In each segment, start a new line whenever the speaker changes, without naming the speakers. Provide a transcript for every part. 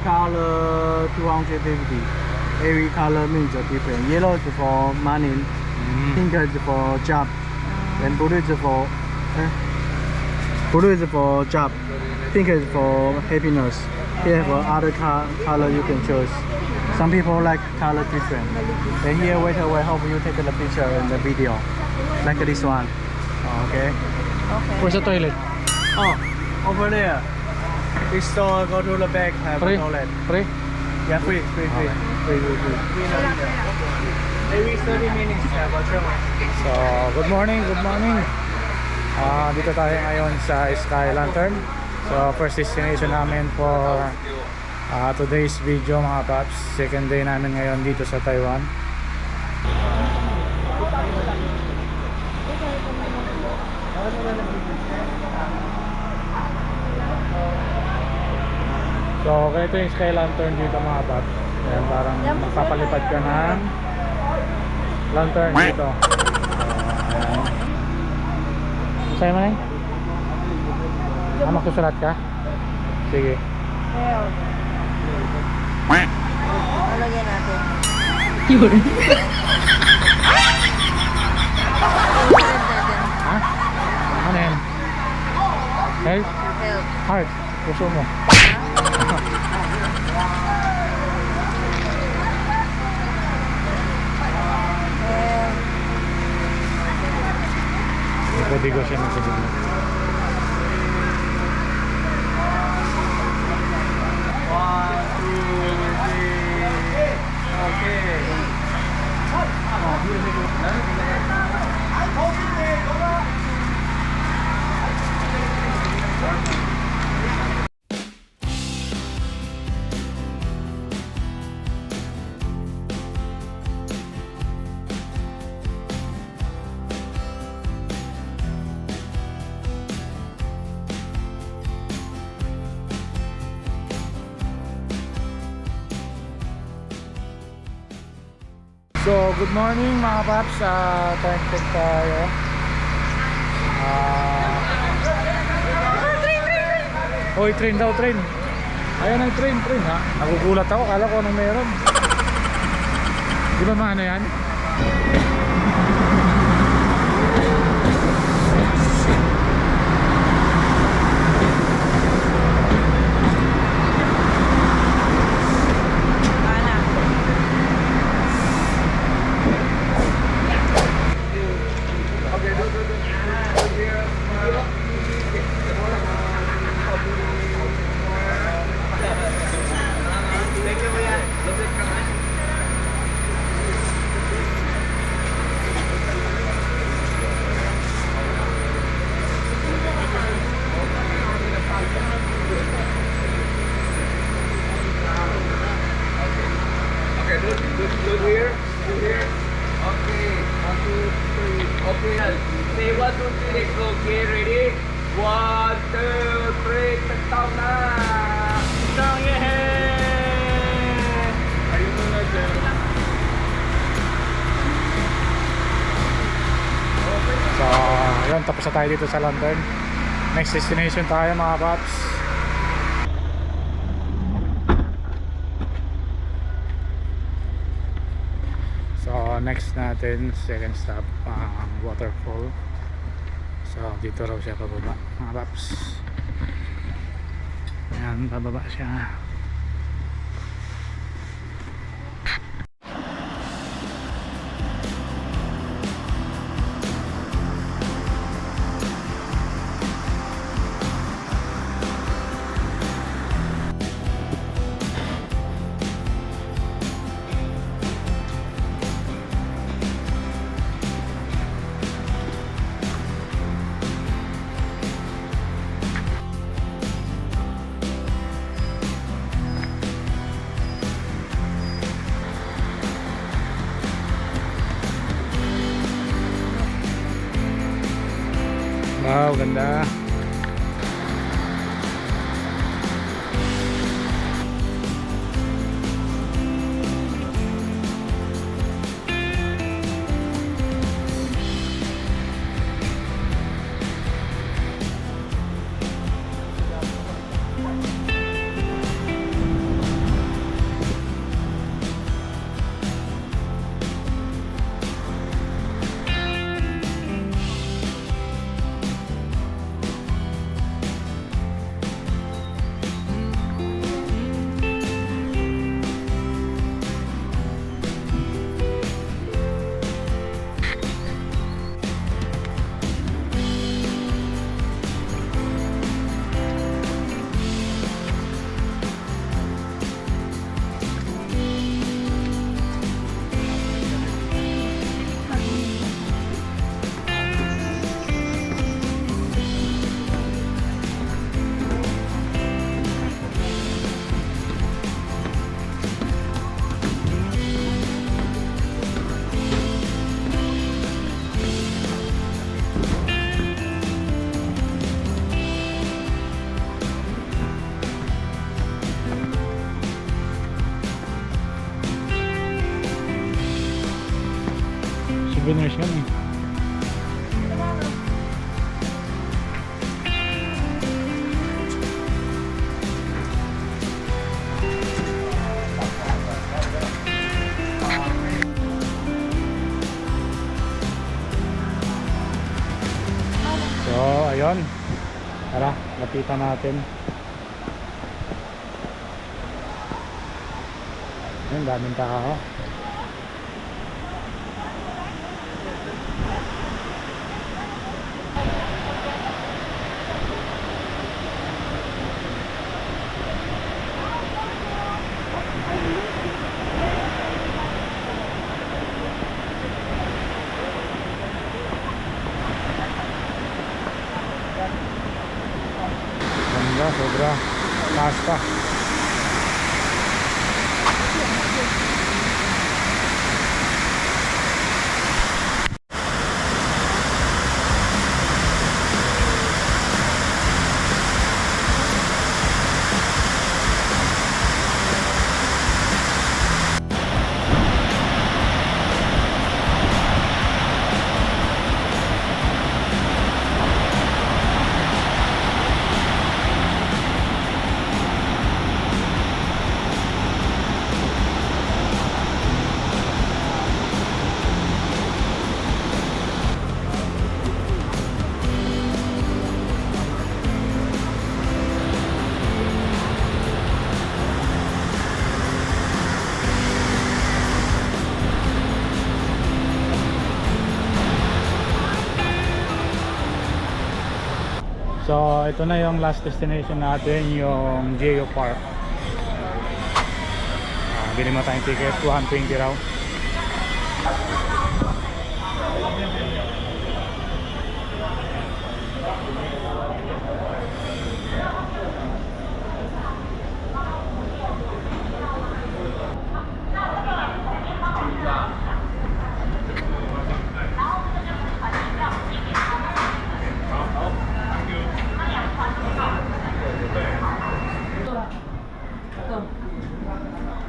color 250. Every color means different. Yellow is for money, pink is for job, and blue is for job, pink is for happiness. Here for other color you can choose. Some people like color different. And here wait a while, hope you take the picture and the video. Like this one. Okay.
Okay.
Where's the toilet? Oh, over there. This store, go to the back, have a toilet.
Free?
Yeah, free. Every 30 minutes have a travel.
So, good morning. Dito tayo ngayon sa Sky Lantern. So, first destination namin for today's video mga paps. Second day namin ngayon dito sa Taiwan. So, ganito yung Sky Lantern dito mga paps. Ayan, parang magpapalipad ka ng lantern dito. Ayan. Sa'yo mo na yun? Magsusulat ka? Sige.
Lagyan natin.
Yun. Ha? Ano yan? Health?
Help.
Heart? Puso mo? Kodigo siya ng kodigo. So, good morning mga paps. Time check tayo. Oy, train daw, train. Ayan ang train ha. Nagugulat ako, kala ko anong meron. Di ba maano yan?
Look here. Okay, 1, 2, 3. Okay, say 1, 2, 3, let's go. Okay, ready? 1, 2, 3, tagtaw na! Tagtaw, yeah! Ayun muna dyan.
So, yun, tapos na tayo dito sa Lantern. Next destination tayo mga paps. So, next natin, second stop, waterfall. So, dito raw siya pababa mga paps. Ayan, pababa siya. Wow, ganda. souvenirs yan eh. So, ayun. Tara, lapitan natin. Ayun, daming tao. Ganda, sobra. Taas pa. So, ito na yung last destination natin, yung Geo Park. Bili mo tayong ticket, 120 raw.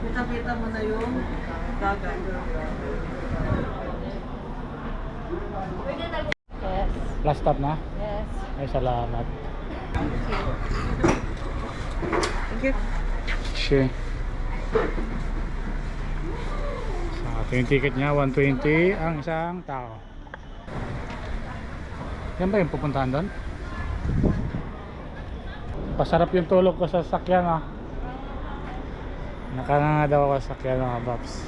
Kita-kita mo na yung dagat. Yes.
Last stop na?
Yes.
Ay, salamat.
Thank you.
Shit. So, ito yung ticket niya, 120 ang isang tao. Yan ba yung pupuntahan doon? Pasarap yung tulog ko sa sakyan, ah. Nakanganga daw ako sa sakyan, mga Babs.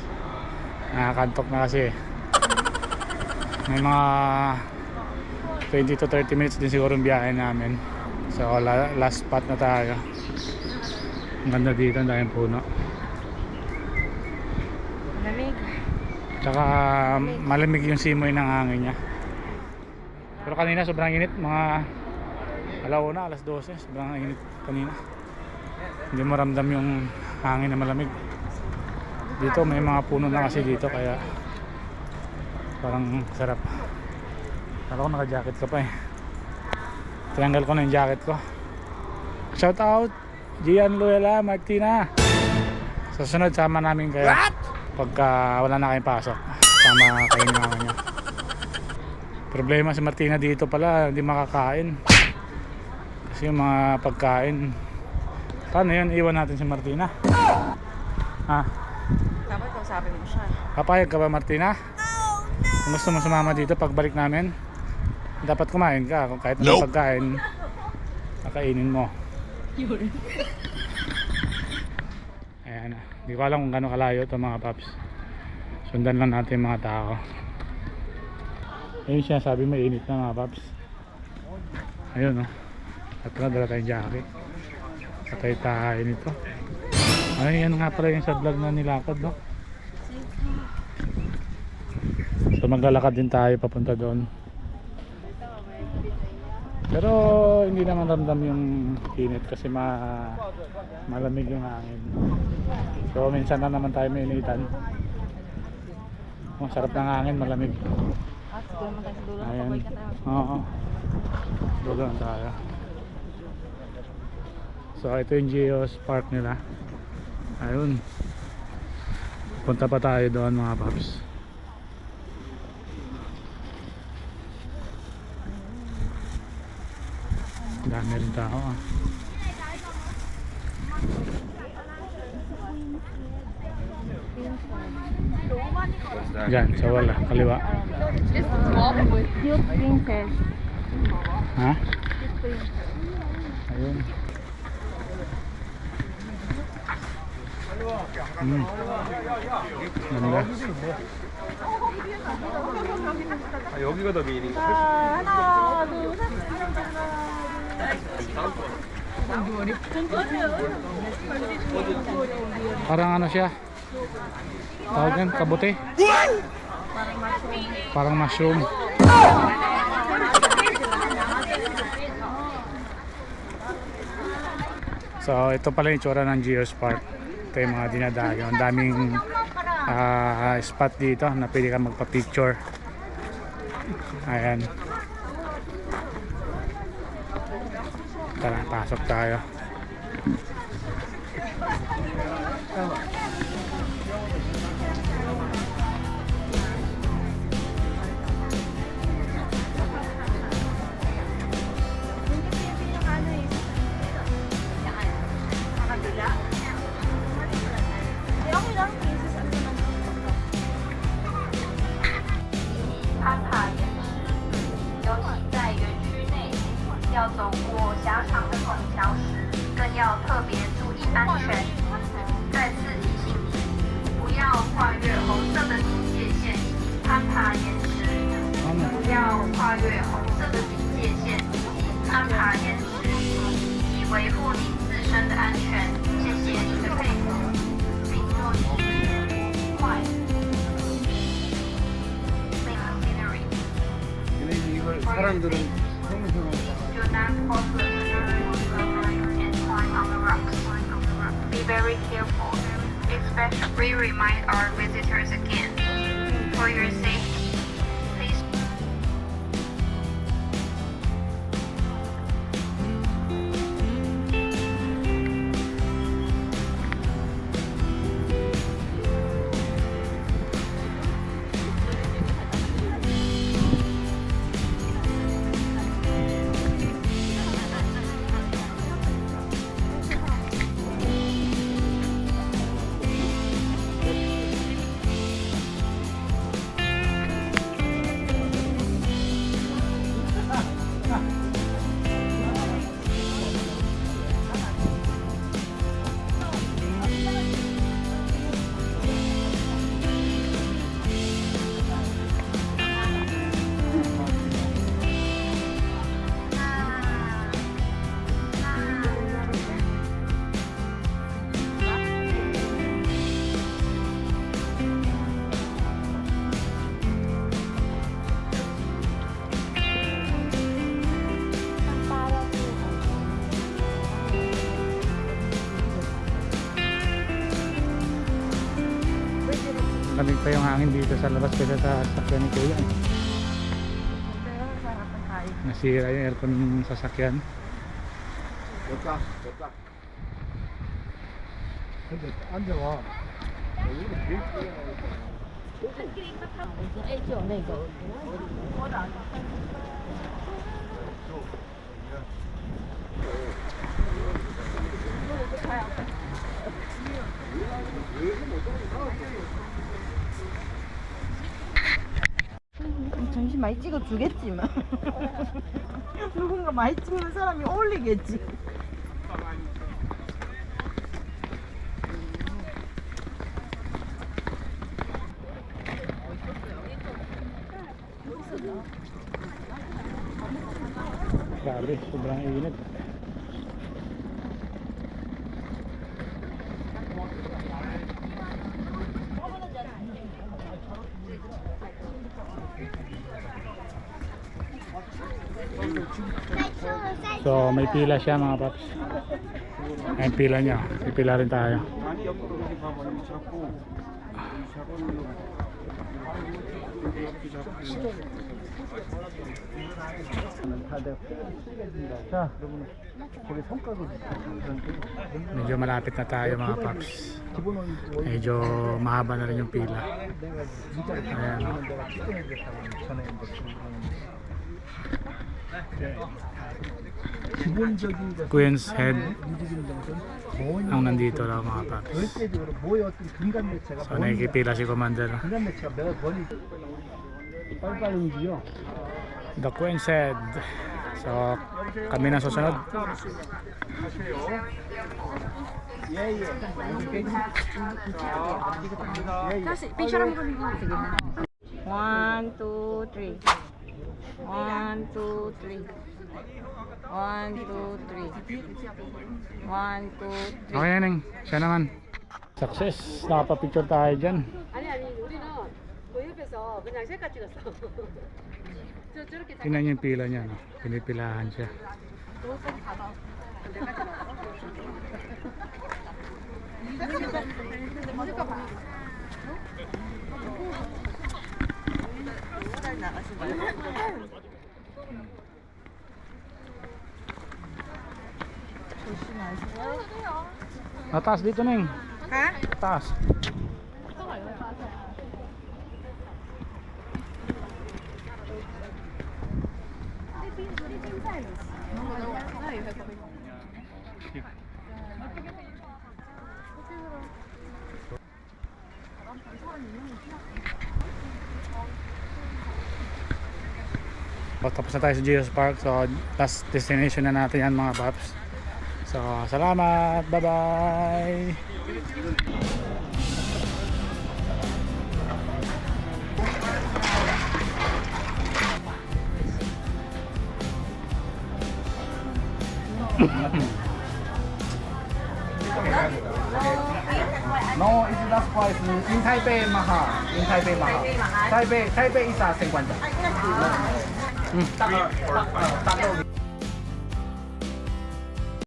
Nakakantok na kasi. May mga 20 to 30 minutes din siguro yung biyahe namin. So last spot na tayo. Ang ganda dito, ang daming puno.
Malamig.
Tsaka malamig yung simoy ng hangin niya. Pero kanina sobrang init, mga alauna, alas 12, sobrang init kanina. Hindi mo ramdam yung hangin na malamig. Dito may mga puno na kasi dito, kaya parang sarap. Kala ko naka-jacket ka pa eh. Tinanggal ko na yung jacket ko. Shout out Gian Luela Martina. Sa sunod sama namin kayo. Pagka wala na kayong pasok, sama kayo naman niya. Problema si Martina dito pala, hindi makakain. Kasi yung mga pagkain, paano yun? Iwan natin si Martina. Ha?
Dapat kausapin mo siya.
Papayag ka ba, Martina? Kung gusto mo sumama dito pagbalik namin, dapat kumain ka. Kung kahit anong pagkain, kakainin mo. Ayan na. Hindi ko alam kung gano'ng kalayo ito, mga paps. Sundan lang natin yung mga tao. Ayun siya, sabi may init na, mga paps. Ayun, no. At dala tayong jacket. Patay tayo nito. Ay, yan nga pala yung sa vlog na nilakad, no? So maglalakad din tayo papunta doon. Pero hindi naman ramdam yung init kasi malamig yung hangin. So minsan na naman tayo mainitan. Oh, sarap ng hangin, malamig.
Siguro naman tayo sa dulo.
Ayan.
Pabalik na tayo.
Oo. Dulo na tayo. So ito yung Geo's Park nila. Ayun. Punta pa tayo doon, mga paps. dami rin tao ah. Diyan, sa wala, kaliwa.
Cute princess.
Ha? Ayun. Ganda.
여기가 더 미인인 거.
하나, 둘, 셋.
Parang ano siya? Tawag yan, kabuti? Parang mushroom. So ito pala yung itsura ng Geospot. Ito yung mga dinadayo. Ang daming spot dito na pwede ka magpa-picture. Ayan. Tara, pasok tayo.
사람들은
Be very careful, especially we remind our visitors again. For your safety, please.
Lamig pa yung hangin dito sa labas kaya sa sasakyan ni Kuya. Nasira yung aircon ng sasakyan.
앉아와.
정신 많이 찍어 주겠지만 누군가 많이 찍는 사람이 올리겠지.
Grabe, sobrang init. So may pila siya mga paps. Ayan pila niya. May pila rin tayo. Medyo malapit na tayo mga paps. Medyo mahaba na rin yung pila. Ayan.
기본적인 것
Queen's Head
움직임 정도는
ang nandito daw mga paps.
절대적으로 뭐의 어떤 근간 매체가
So nakikipila si Commander.
근간 매체가 멀리 빨리빨리 움직여.
The Queen's Head. So kami na susunod.
예예.
One, two, three. 1, 2, 3. 1, 2, 3. 1, 2, 3.
Okay na Neng. Siya naman. Success. Nakapapicture tayo dyan.
아니 우리는 그 옆에서 그냥 셀카 찍었어. 저렇게
Tingnan niyo yung pila niya. No? Pinipilahan siya. Taas dito Neng.
Ha?
Taas. Tapos na tayo sa Geos Park. So last destination na natin yan mga paps. So salamat. Bye bye.
No, it's last price in Taipei, mahal. In Taipei, mahal. Taipei is 50.